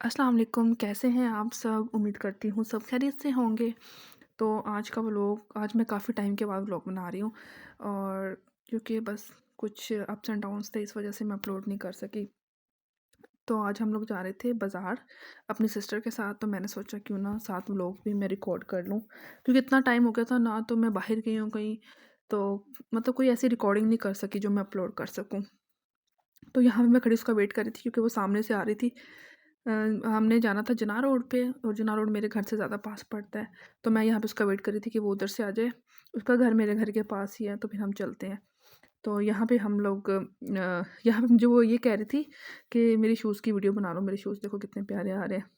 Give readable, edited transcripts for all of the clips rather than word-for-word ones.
अस्सलाम वालेकुम, कैसे हैं आप सब? उम्मीद करती हूँ सब खैरियत से होंगे। तो आज मैं काफ़ी टाइम के बाद व्लॉग बना रही हूँ और क्योंकि बस कुछ अप्स एंड डाउन्स थे, इस वजह से मैं अपलोड नहीं कर सकी। तो आज हम लोग जा रहे थे बाज़ार अपनी सिस्टर के साथ, तो मैंने सोचा क्यों ना साथ व्लॉग भी मैं रिकॉर्ड कर लूँ, क्योंकि इतना टाइम हो गया था ना, तो मैं बाहर गई हूँ कहीं, तो मतलब कोई ऐसी रिकॉर्डिंग नहीं कर सकी जो मैं अपलोड कर सकूँ। तो यहाँ पे मैं खड़ी उसका वेट कर रही थी क्योंकि वो सामने से आ रही थी। हमने जाना था जना रोड पे और जना रोड मेरे घर से ज़्यादा पास पड़ता है। तो मैं यहाँ पे उसका वेट कर रही थी कि वो उधर से आ जाए। उसका घर मेरे घर के पास ही है, तो फिर हम चलते हैं। तो यहाँ पे हम लोग यहाँ पे मुझे वो ये कह रही थी कि मेरे शूज़ की वीडियो बना लो, मेरे शूज़ देखो कितने प्यारे आ रहे हैं।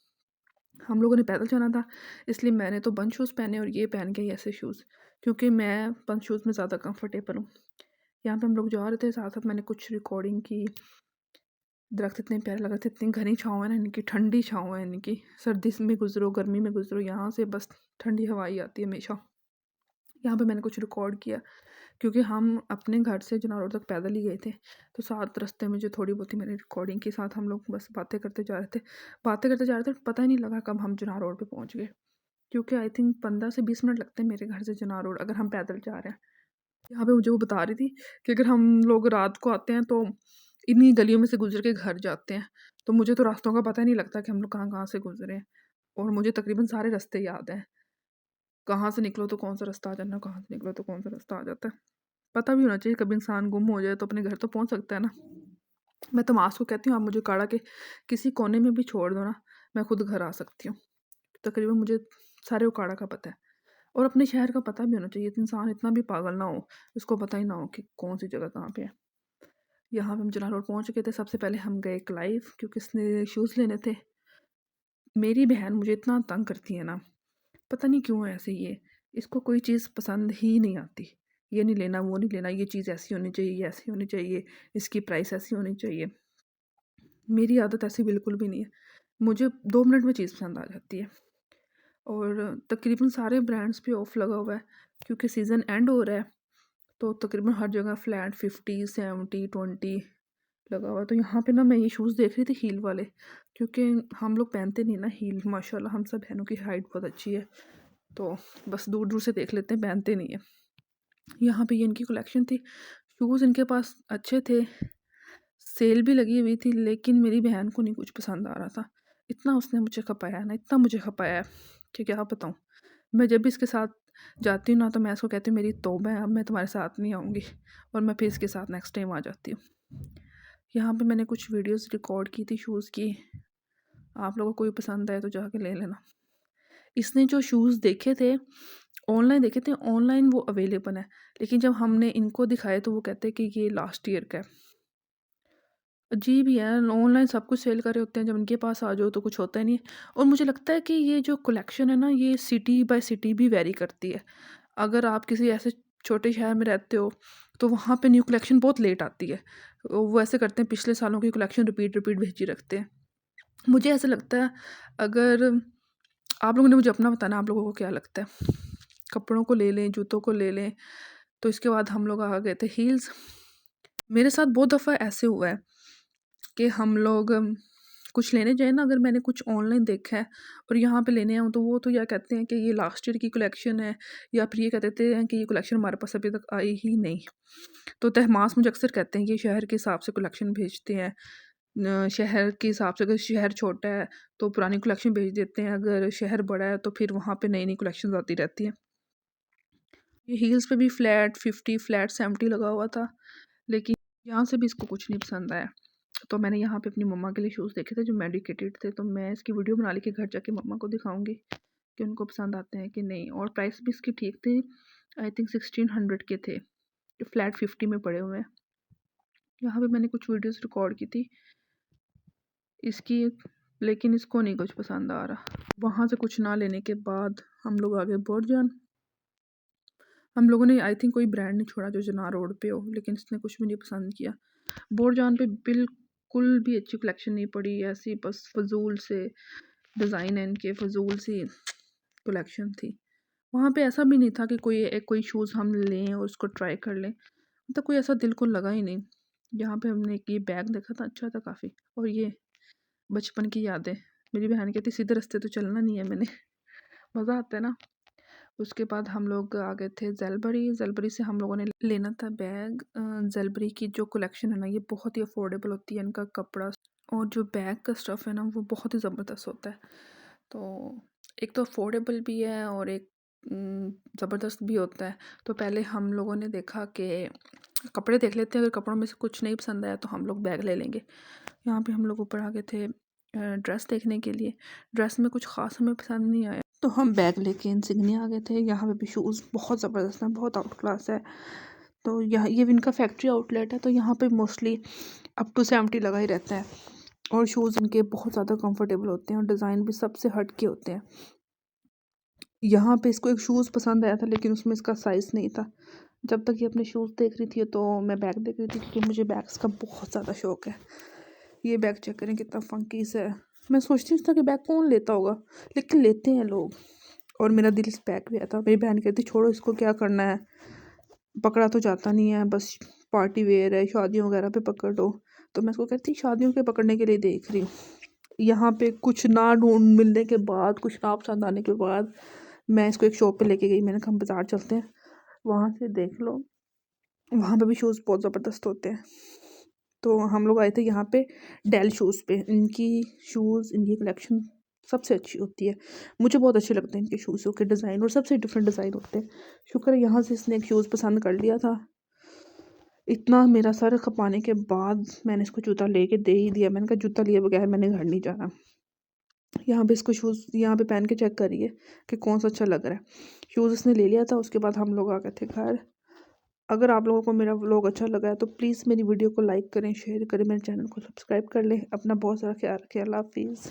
हम लोगों ने पैदल जाना था, इसलिए मैंने तो बंद शूज़ पहने और ये पहन के ऐसे शूज़, क्योंकि मैं बंद शूज़ में ज़्यादा कंफर्टेबल हूँ। यहाँ पे हम लोग जा रहे थे, साथ-साथ मैंने कुछ रिकॉर्डिंग की। दरख्त इतने प्यारे लग रहे थे, इतनी घनी छाँव है ना इनकी, ठंडी छाँव है इनकी। सर्दी में गुज़रो, गर्मी में गुज़रो, यहाँ से बस ठंडी हवा ही आती है हमेशा। यहाँ पे मैंने कुछ रिकॉर्ड किया क्योंकि हम अपने घर से जुनार रोड तक पैदल ही गए थे। तो साथ रास्ते में जो थोड़ी बहुत ही मैंने रिकॉर्डिंग के साथ हम लोग बस बातें करते जा रहे थे। बातें करते जा रहे थे, पता ही नहीं लगा कब हम जुनार रोड पे पहुँच गए। क्योंकि आई थिंक 15 से 20 मिनट लगते हैं मेरे घर से जुनार रोड, अगर हम पैदल जा रहे हैं। यहाँ पे मुझे वो बता रही थी कि अगर हम लोग रात को आते हैं तो इन्हीं गलियों में से गुज़र के घर जाते हैं। तो मुझे तो रास्तों का पता ही नहीं लगता कि हम लोग कहाँ-कहाँ से गुज़रे हैं, और मुझे तकरीबन सारे रास्ते याद हैं। कहाँ से निकलो तो कौन-सा रास्ता आ जाना, कहाँ से निकलो तो कौन-सा रास्ता आ जाता है। पता भी होना चाहिए, कभी इंसान गुम हो जाए तो अपने घर तो पहुँच सकता है ना। मैं तो माँ को कहती हूँ, आप मुझे काढ़ा के किसी कोने में भी छोड़ दो ना, मैं खुद घर आ सकती हूँ। तकरीबन मुझे सारे उकाड़ा का पता है, और अपने शहर का पता भी होना चाहिए। इंसान इतना भी पागल ना हो, उसको पता ही ना हो कि कौन-सी जगह कहाँ पे है। यहाँ पे हम जुनार रोड पहुँच चुके थे। सबसे पहले हम गए क्लाइव, क्योंकि उसने शूज़ लेने थे। मेरी बहन मुझे इतना तंग करती है ना, पता नहीं क्यों ऐसे ये, इसको कोई चीज़ पसंद ही नहीं आती। ये नहीं लेना, वो नहीं लेना, ये चीज़ ऐसी होनी चाहिए, ये ऐसी होनी चाहिए, इसकी प्राइस ऐसी होनी चाहिए। मेरी आदत ऐसी बिल्कुल भी नहीं है। मुझे 2 मिनट में चीज़ पसंद आ जाती है, और तकरीबन सारे ब्रांड्स पे ऑफ लगा हुआ है क्योंकि सीज़न एंड हो रहा है। तो तकरीबन हर जगह फ्लैट 50, 70, 20 लगा हुआ है। तो यहाँ पे ना मैं ये शूज़ देख रही थी हील वाले, क्योंकि हम लोग पहनते नहीं ना हील, माशाल्लाह हम सब बहनों की हाइट बहुत अच्छी है, तो बस दूर दूर से देख लेते हैं, पहनते नहीं है। यहाँ पे ये इनकी कलेक्शन थी, शूज़ इनके पास अच्छे थे, सेल भी लगी हुई थी, लेकिन मेरी बहन को नहीं कुछ पसंद आ रहा था। इतना उसने मुझे खपाया ना, इतना मुझे खपाया कि क्या बताऊँ। मैं जब भी इसके साथ जाती हूँ ना, तो मैं इसको कहती हूँ मेरी तौबा है, अब मैं तुम्हारे साथ नहीं आऊँगी, और मैं फिर इसके साथ नेक्स्ट टाइम आ जाती हूँ। यहाँ पे मैंने कुछ वीडियोस रिकॉर्ड की थी शूज़ की। आप लोगों को कोई पसंद आए तो जाके ले लेना। इसने जो शूज़ देखे थे, ऑनलाइन देखे थे, ऑनलाइन वो अवेलेबल हैं, लेकिन जब हमने इनको दिखाए तो वो कहते हैं कि ये लास्ट ईयर का है। अजीब ही है, ऑनलाइन सब कुछ सेल कर रहे होते हैं, जब इनके पास आ जाओ तो कुछ होता ही नहीं है। और मुझे लगता है कि ये जो कलेक्शन है ना, ये सिटी बाय सिटी भी वेरी करती है। अगर आप किसी ऐसे छोटे शहर में रहते हो, तो वहाँ पे न्यू कलेक्शन बहुत लेट आती है। वो ऐसे करते हैं, पिछले सालों की कलेक्शन रिपीट रिपीट भेजी रखते हैं। मुझे ऐसा लगता है, अगर आप लोगों ने मुझे अपना बताना, आप लोगों को क्या लगता है? कपड़ों को ले लें, जूतों को ले लें, तो इसके बाद हम लोग आ गए थे हील्स। मेरे साथ बहुत दफ़ा ऐसे हुआ है कि हम लोग कुछ लेने जाए ना, अगर मैंने कुछ ऑनलाइन देखा है और यहाँ पे लेने आऊँ, तो वो तो या कहते हैं कि ये लास्ट ईयर की कलेक्शन है, या फिर ये कह देते हैं कि ये कलेक्शन हमारे पास अभी तक आई ही नहीं। तो तहमास मुझे अक्सर कहते हैं कि शहर के हिसाब से कलेक्शन भेजते हैं। शहर के हिसाब से, अगर शहर छोटा है तो पुरानी कलेक्शन भेज देते हैं, अगर शहर बड़ा है तो फिर वहाँ पे नई नई कलेक्शन आती रहती हैं। ये हील्स पे भी फ्लैट 50, फ्लैट 70 लगा हुआ था, लेकिन यहाँ से भी इसको कुछ नहीं पसंद आया। तो मैंने यहाँ पे अपनी मम्मा के लिए शूज़ देखे थे जो मेडिकेटेड थे, तो मैं इसकी वीडियो बना ली कि घर जाके मम्मा को दिखाऊंगी कि उनको पसंद आते हैं कि नहीं। और प्राइस भी इसकी ठीक थे, आई थिंक 1600 के थे, जो फ्लैट 50 में पड़े हुए हैं। यहाँ पे मैंने कुछ वीडियोस रिकॉर्ड की थी इसकी, लेकिन इसको नहीं कुछ पसंद आ रहा। वहाँ से कुछ ना लेने के बाद हम लोग आगे बोरजान। हम लोगों ने आई थिंक कोई ब्रांड नहीं छोड़ा जो जना रोड पे हो, लेकिन इसने कुछ भी नहीं पसंद किया। बोरजान पे बिल्कुल भी अच्छी कलेक्शन नहीं पड़ी, ऐसी बस फजूल से डिज़ाइन है इनके, फजूल सी कलेक्शन थी। वहाँ पे ऐसा भी नहीं था कि कोई शूज़ हम लें और उसको ट्राई कर लें, मतलब कोई ऐसा दिल को लगा ही नहीं। यहाँ पे हमने एक ये बैग देखा था, अच्छा था काफ़ी, और ये बचपन की यादें। मेरी बहन कहती सीधे रास्ते तो चलना नहीं है मैंने। मज़ा आता है ना। उसके बाद हम लोग आ गए थे ज़ेलबरी। ज़ेलबरी से हम लोगों ने लेना था बैग। ज़ेलबरी की जो कलेक्शन है ना, ये बहुत ही अफोर्डेबल होती है। इनका कपड़ा और जो बैग का स्टफ़ है ना, वो बहुत ही ज़बरदस्त होता है। तो एक तो अफोर्डेबल भी है और एक ज़बरदस्त भी होता है। तो पहले हम लोगों ने देखा कि कपड़े देख लेते हैं, अगर कपड़ों में से कुछ नहीं पसंद आया तो हम लोग बैग ले लेंगे। यहाँ पे हम लोग ऊपर आ गए थे ड्रेस देखने के लिए। ड्रेस में कुछ ख़ास हमें पसंद नहीं आया, तो हम बैग लेके इंसिग्निया आ गए थे। यहाँ पे भी शूज़ बहुत ज़बरदस्त हैं, बहुत आउट क्लास है। तो यहाँ ये इनका फैक्ट्री आउटलेट है, तो यहाँ पे मोस्टली अप टू 70 लगा ही रहता है। और शूज़ इनके बहुत ज़्यादा कंफर्टेबल होते हैं और डिज़ाइन भी सबसे हट के होते हैं। यहाँ पे इसको एक शूज़ पसंद आया था, लेकिन उसमें इसका साइज़ नहीं था। जब तक ये अपने शूज़ देख रही थी तो मैं बैग देख रही थी, क्योंकि मुझे बैग्स का बहुत ज़्यादा शौक़ है। ये बैग चेक करें कितना फंकी सा है। मैं सोचती हूँ इस तरह के बैग कौन लेता होगा, लेकिन लेते हैं लोग। और मेरा दिल इस बैग पे आया था। मेरी बहन कहती छोड़ो इसको, क्या करना है, पकड़ा तो जाता नहीं है, बस पार्टी वेयर है, शादियों वगैरह पे पकड़ लो। तो मैं इसको कहती शादियों के पकड़ने के लिए देख रही हूँ। यहाँ पे कुछ ना ढूंढ मिलने के बाद, कुछ ना पसंद आने के बाद, मैं इसको एक शॉप पे लेके गई। मैंने कहा हम बाज़ार चलते हैं, वहाँ से देख लो। वहाँ पे भी शूज़ बहुत ज़बरदस्त होते हैं। तो हम लोग आए थे यहाँ पे डेल शूज़ पे। इनकी शूज़, इनकी कलेक्शन सबसे अच्छी होती है। मुझे बहुत अच्छे लगते हैं इनके शूज़ों के डिज़ाइन, और सबसे डिफरेंट डिज़ाइन होते हैं। शुक्र है यहाँ से इसने एक शूज़ पसंद कर लिया था। इतना मेरा सर खपाने के बाद मैंने इसको जूता लेके दे ही दिया। मैंने कहा जूता लिए बगैर मैंने घर नहीं जाना। यहाँ पे इसको शूज़ यहाँ पे पहन के चेक करिए कि कौन सा अच्छा लग रहा है। शूज़ इसने ले लिया था। उसके बाद हम लोग आ गए थे घर। अगर आप लोगों को मेरा व्लॉग अच्छा लगा है तो प्लीज़ मेरी वीडियो को लाइक करें, शेयर करें, मेरे चैनल को सब्सक्राइब कर लें। अपना बहुत सारा ख्याल रखें। अल्लाह हाफ़िज़।